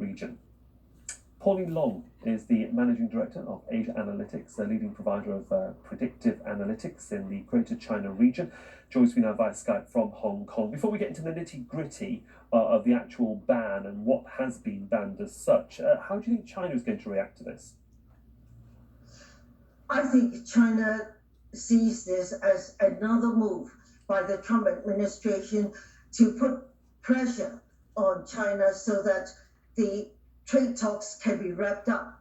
region. Pauline Long is the Managing Director of Asia Analytics, a leading provider of predictive analytics in the Greater China region. Joins me now via Skype from Hong Kong. Before we get into the nitty-gritty of the actual ban and what has been banned as such, how do you think China is going to react to this? I think China sees this as another move by the Trump administration to put pressure on China so that the trade talks can be wrapped up.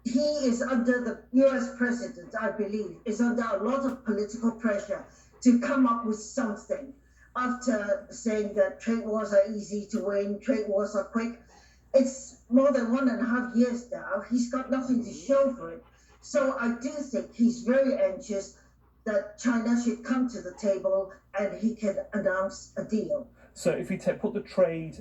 He is under the US president, I believe, is under a lot of political pressure to come up with something after saying that trade wars are easy to win, trade wars are quick. It's more than 1.5 years now. He's got nothing to show for it. So I do think he's very anxious that China should come to the table and he can announce a deal. So if we put the trade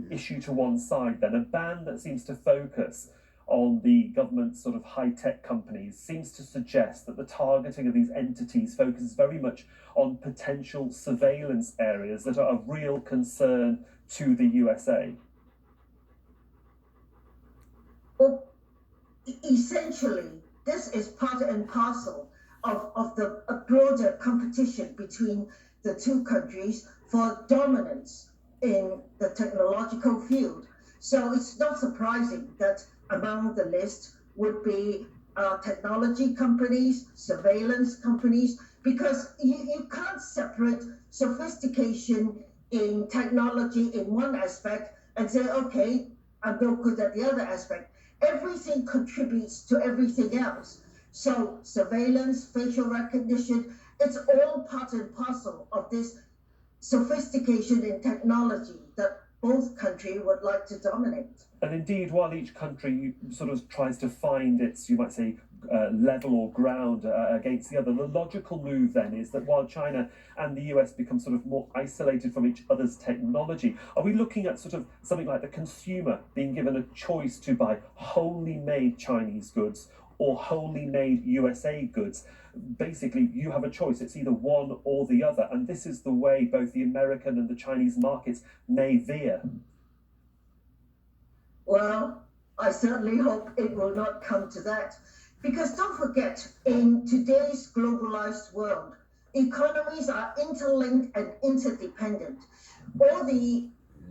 issue to one side, then a ban that seems to focus on the government's sort of high-tech companies seems to suggest that the targeting of these entities focuses very much on potential surveillance areas that are of real concern to the USA. Well, essentially, this is part and parcel of the broader competition between the two countries for dominance in the technological field. So it's not surprising that among the list would be technology companies, surveillance companies, because you can't separate sophistication in technology in one aspect and say, okay, I'm no good at the other aspect. Everything contributes to everything else. So surveillance, facial recognition, it's all part and parcel of this sophistication in technology that both countries would like to dominate. And indeed, while each country sort of tries to find its, you might say, level or ground against the other, the logical move then is that while China and the US become sort of more isolated from each other's technology, are we looking at sort of something like the consumer being given a choice to buy wholly made Chinese goods or wholly made USA goods? Basically, you have a choice. It's either one or the other. And this is the way both the American and the Chinese markets may veer. Well, I certainly hope it will not come to that. Because don't forget, in today's globalized world, economies are interlinked and interdependent. All the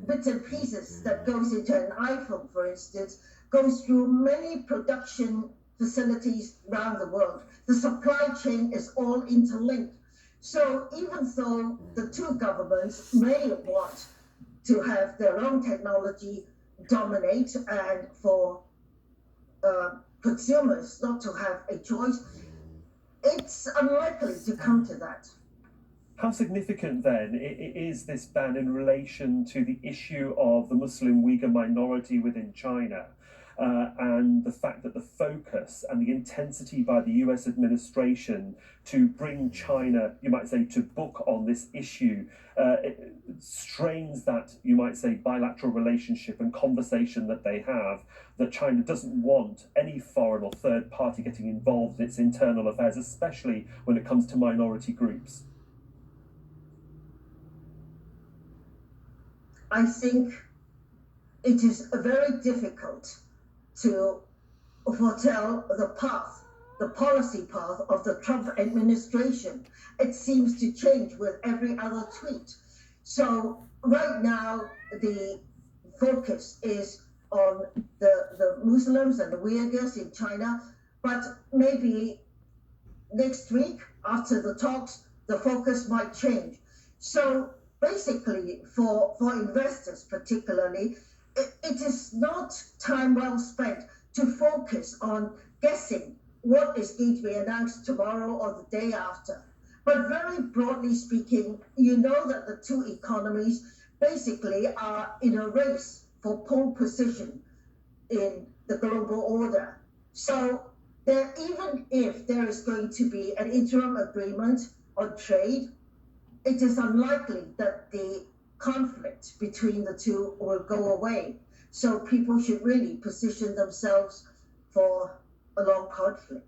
bits and pieces that goes into an iPhone, for instance, goes through many production facilities around the world. The supply chain is all interlinked. So even though the two governments may want to have their own technology dominate and for consumers not to have a choice, it's unlikely to come to that. How significant then is this ban in relation to the issue of the Muslim Uyghur minority within China? And the fact that the focus and the intensity by the US administration to bring China, you might say, to book on this issue, it strains that, you might say, bilateral relationship and conversation that they have, that China doesn't want any foreign or third party getting involved in its internal affairs, especially when it comes to minority groups. I think it is very difficult to foretell the policy path of the Trump administration. It seems to change with every other tweet. So right now, the focus is on the Muslims and the Uyghurs in China, but maybe next week after the talks, the focus might change. So basically, for investors particularly, it is not time well spent to focus on guessing what is going to be announced tomorrow or the day after. But very broadly speaking, you know that the two economies basically are in a race for pole position in the global order. So even if there is going to be an interim agreement on trade, it is unlikely that the conflict between the two will go away. So people should really position themselves for a long conflict.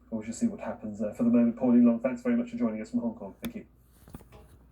We'll just see what happens. For the moment, Pauline Long, thanks very much for joining us from Hong Kong. Thank you.